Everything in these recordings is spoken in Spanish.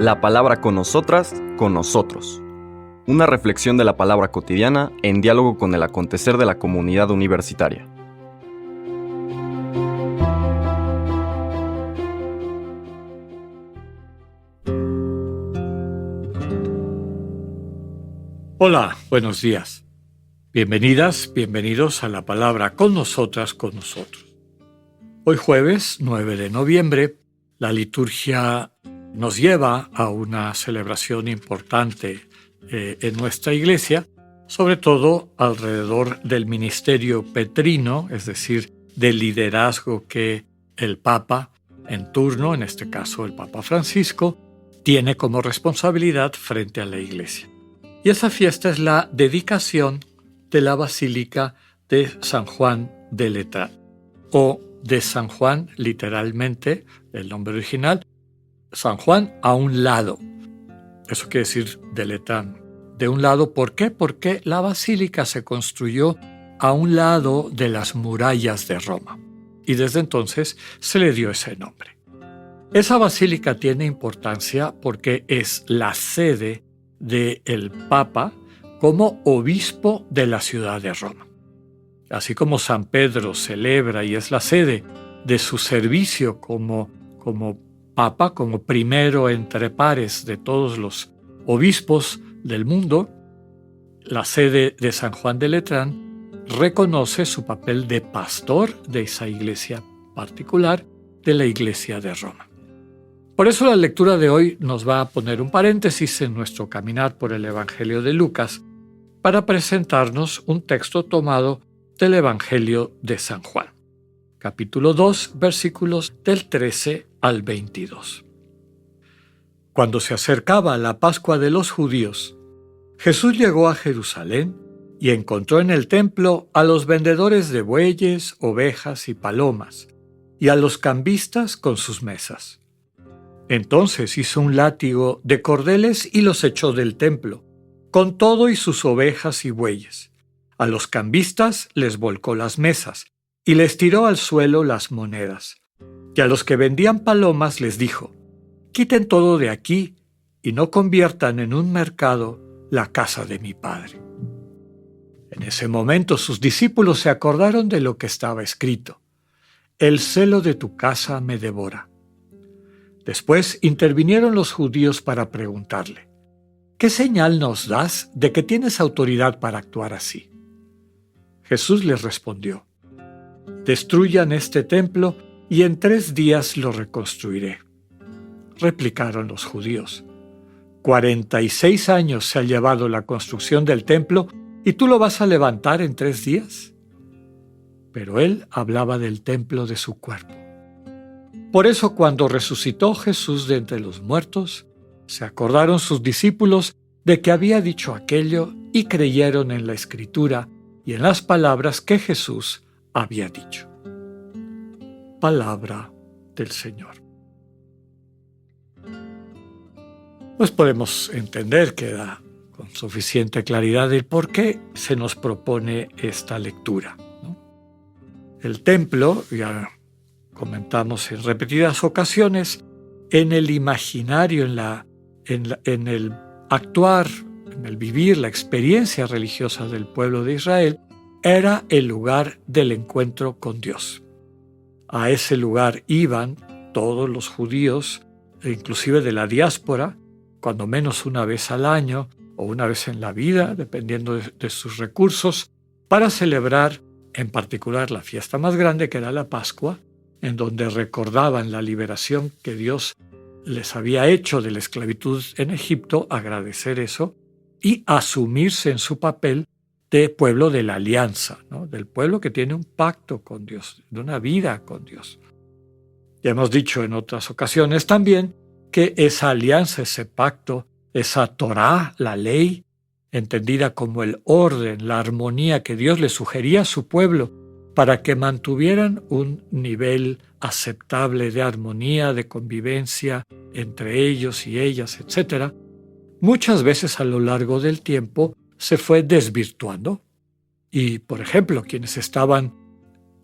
La palabra con nosotras, con nosotros. Una reflexión de la palabra cotidiana en diálogo con el acontecer de la comunidad universitaria. Hola, buenos días. Bienvenidas, bienvenidos a la palabra con nosotras, con nosotros. Hoy jueves 9 de noviembre, la liturgia nos lleva a una celebración importante en nuestra iglesia, sobre todo alrededor del ministerio petrino, es decir, del liderazgo que el Papa en turno, en este caso el Papa Francisco, tiene como responsabilidad frente a la iglesia. Y esa fiesta es la dedicación de la Basílica de San Juan de Letrán, o de San Juan, literalmente, el nombre original, San Juan a un lado. Eso quiere decir de Letrán. De un lado, ¿por qué? Porque la basílica se construyó a un lado de las murallas de Roma. Y desde entonces se le dio ese nombre. Esa basílica tiene importancia porque es la sede del Papa como obispo de la ciudad de Roma. Así como San Pedro celebra y es la sede de su servicio como Papa, como primero entre pares de todos los obispos del mundo, la sede de San Juan de Letrán reconoce su papel de pastor de esa iglesia particular, de la iglesia de Roma. Por eso la lectura de hoy nos va a poner un paréntesis en nuestro caminar por el Evangelio de Lucas para presentarnos un texto tomado del Evangelio de San Juan, capítulo 2, versículos del 13 al 22. Cuando se acercaba la Pascua de los judíos, Jesús llegó a Jerusalén y encontró en el templo a los vendedores de bueyes, ovejas y palomas, y a los cambistas con sus mesas. Entonces hizo un látigo de cordeles y los echó del templo, con todo y sus ovejas y bueyes. A los cambistas les volcó las mesas y les tiró al suelo las monedas. Y a los que vendían palomas les dijo: «Quiten todo de aquí y no conviertan en un mercado la casa de mi Padre». En ese momento sus discípulos se acordaron de lo que estaba escrito: «El celo de tu casa me devora». Después intervinieron los judíos para preguntarle: «¿Qué señal nos das de que tienes autoridad para actuar así?». Jesús les respondió: «Destruyan este templo y en 3 días lo reconstruiré». Replicaron los judíos: 46 años se ha llevado la construcción del templo y tú lo vas a levantar en 3 días. Pero él hablaba del templo de su cuerpo. Por eso cuando resucitó Jesús de entre los muertos, se acordaron sus discípulos de que había dicho aquello y creyeron en la Escritura y en las palabras que Jesús había dicho. Palabra del Señor. Pues podemos entender que da con suficiente claridad el por qué se nos propone esta lectura, ¿no? El templo, ya comentamos en repetidas ocasiones, en el imaginario, en el actuar, en el vivir la experiencia religiosa del pueblo de Israel, era el lugar del encuentro con Dios. A ese lugar iban todos los judíos, inclusive de la diáspora, cuando menos una vez al año o una vez en la vida, dependiendo de sus recursos, para celebrar en particular la fiesta más grande, que era la Pascua, en donde recordaban la liberación que Dios les había hecho de la esclavitud en Egipto, agradecer eso y asumirse en su papel de pueblo de la alianza, ¿no? Del pueblo que tiene un pacto con Dios, de una vida con Dios. Ya hemos dicho en otras ocasiones también que esa alianza, ese pacto, esa Torá, la ley, entendida como el orden, la armonía que Dios le sugería a su pueblo para que mantuvieran un nivel aceptable de armonía, de convivencia entre ellos y ellas, etc., muchas veces a lo largo del tiempo se fue desvirtuando. Y, por ejemplo, quienes estaban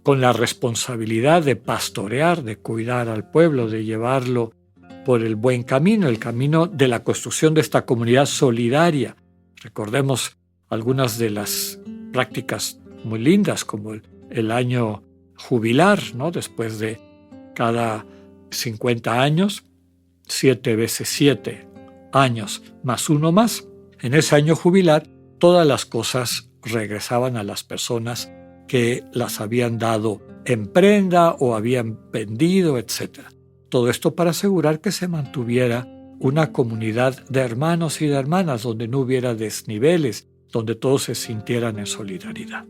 con la responsabilidad de pastorear, de cuidar al pueblo, de llevarlo por el buen camino, el camino de la construcción de esta comunidad solidaria. Recordemos algunas de las prácticas muy lindas, como el año jubilar, ¿no? Después de cada 50 años, 7 veces 7 años más uno más. En ese año jubilar, todas las cosas regresaban a las personas que las habían dado en prenda o habían vendido, etc. Todo esto para asegurar que se mantuviera una comunidad de hermanos y de hermanas donde no hubiera desniveles, donde todos se sintieran en solidaridad.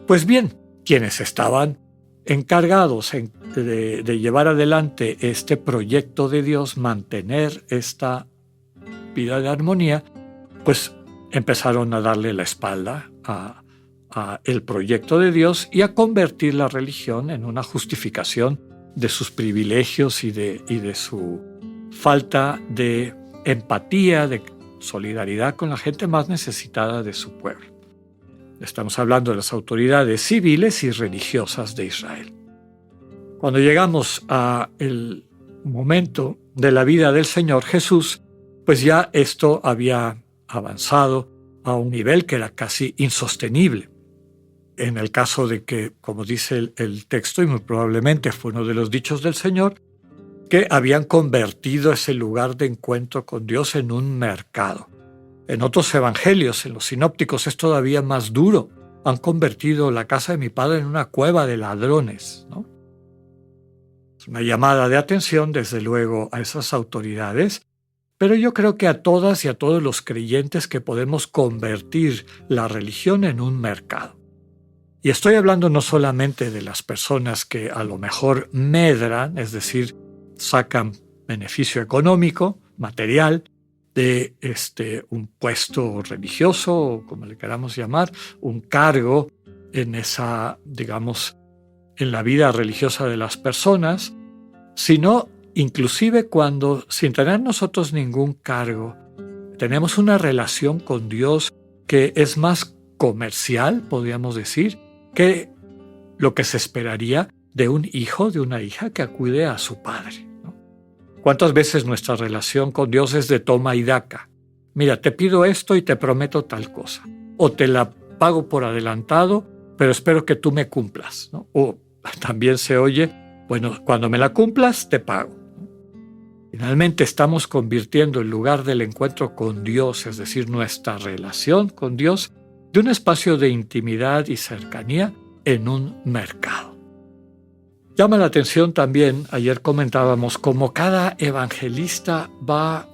Pues bien, quienes estaban encargados de llevar adelante este proyecto de Dios, mantener esta vida de armonía, pues empezaron a darle la espalda a el proyecto de Dios y a convertir la religión en una justificación de sus privilegios y de su falta de empatía, de solidaridad con la gente más necesitada de su pueblo. Estamos hablando de las autoridades civiles y religiosas de Israel. Cuando llegamos al momento de la vida del Señor Jesús, pues ya esto había avanzado a un nivel que era casi insostenible. En el caso de que, como dice el texto, y muy probablemente fue uno de los dichos del Señor, que habían convertido ese lugar de encuentro con Dios en un mercado. En otros evangelios, en los sinópticos, es todavía más duro. Han convertido la casa de mi padre en una cueva de ladrones, ¿no? Es una llamada de atención, desde luego, a esas autoridades, pero yo creo que a todas y a todos los creyentes que podemos convertir la religión en un mercado. Y estoy hablando no solamente de las personas que a lo mejor medran, es decir, sacan beneficio económico, material, de un puesto religioso, o como le queramos llamar, un cargo en esa, digamos, en la vida religiosa de las personas, sino inclusive cuando, sin tener nosotros ningún cargo, tenemos una relación con Dios que es más comercial, podríamos decir, que lo que se esperaría de un hijo, de una hija que acude a su padre, ¿no? ¿Cuántas veces nuestra relación con Dios es de toma y daca? Mira, te pido esto y te prometo tal cosa. O te la pago por adelantado, pero espero que tú me cumplas, ¿no? O también se oye, bueno, cuando me la cumplas, te pago. Finalmente estamos convirtiendo el lugar del encuentro con Dios, es decir, nuestra relación con Dios, de un espacio de intimidad y cercanía en un mercado. Llama la atención también, ayer comentábamos, cómo cada evangelista va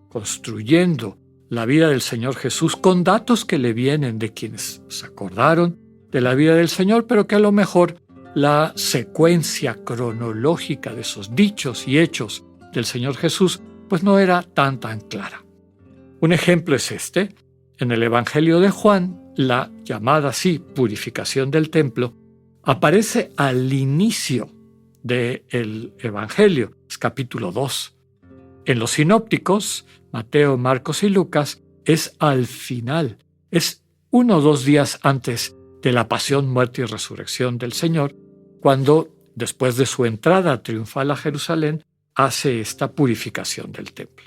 construyendo la vida del Señor Jesús con datos que le vienen de quienes se acordaron de la vida del Señor, pero que a lo mejor la secuencia cronológica de esos dichos y hechos del Señor Jesús pues no era tan clara. Un ejemplo es este. En el Evangelio de Juan, la llamada así purificación del templo aparece al inicio del Evangelio, es capítulo 2. En los sinópticos, Mateo, Marcos y Lucas, es al final, es 1 o 2 días antes de la pasión, muerte y resurrección del Señor, cuando, después de su entrada triunfal a Jerusalén, hace esta purificación del templo.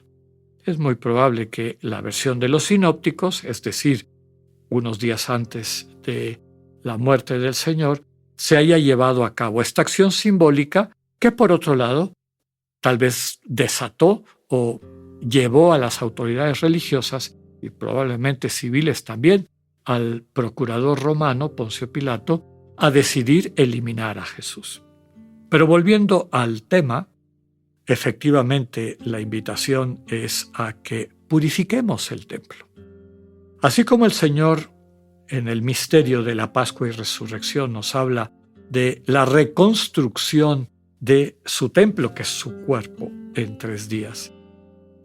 Es muy probable que la versión de los sinópticos, es decir, unos días antes de la muerte del Señor, se haya llevado a cabo esta acción simbólica que, por otro lado, tal vez desató o llevó a las autoridades religiosas y probablemente civiles también, al procurador romano Poncio Pilato, a decidir eliminar a Jesús. Pero volviendo al tema, efectivamente la invitación es a que purifiquemos el templo. Así como el Señor en el misterio de la Pascua y Resurrección nos habla de la reconstrucción de su templo, que es su cuerpo, en 3 días,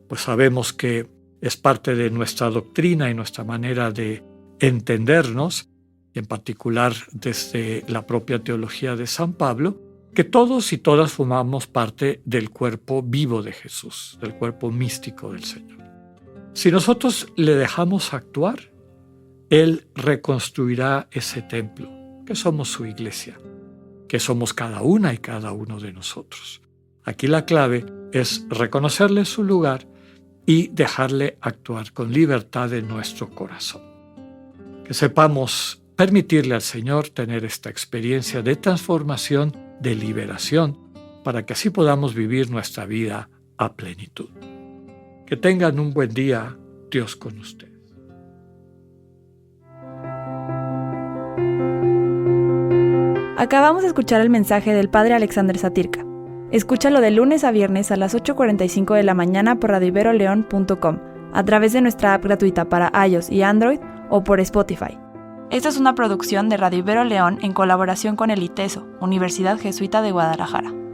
pues sabemos que es parte de nuestra doctrina y nuestra manera de entendernos, y en particular desde la propia teología de San Pablo, que todos y todas formamos parte del cuerpo vivo de Jesús, del cuerpo místico del Señor. Si nosotros le dejamos actuar, Él reconstruirá ese templo, que somos su iglesia, que somos cada una y cada uno de nosotros. Aquí la clave es reconocerle su lugar y dejarle actuar con libertad en nuestro corazón. Que sepamos permitirle al Señor tener esta experiencia de transformación, de liberación, para que así podamos vivir nuestra vida a plenitud. Que tengan un buen día, Dios con ustedes. Acabamos de escuchar el mensaje del Padre Alexander Satirka. Escúchalo de lunes a viernes a las 8:45 de la mañana por radioiberoleon.com, a través de nuestra app gratuita para iOS y Android o por Spotify. Esta es una producción de Radio Ibero León en colaboración con el ITESO, Universidad Jesuita de Guadalajara.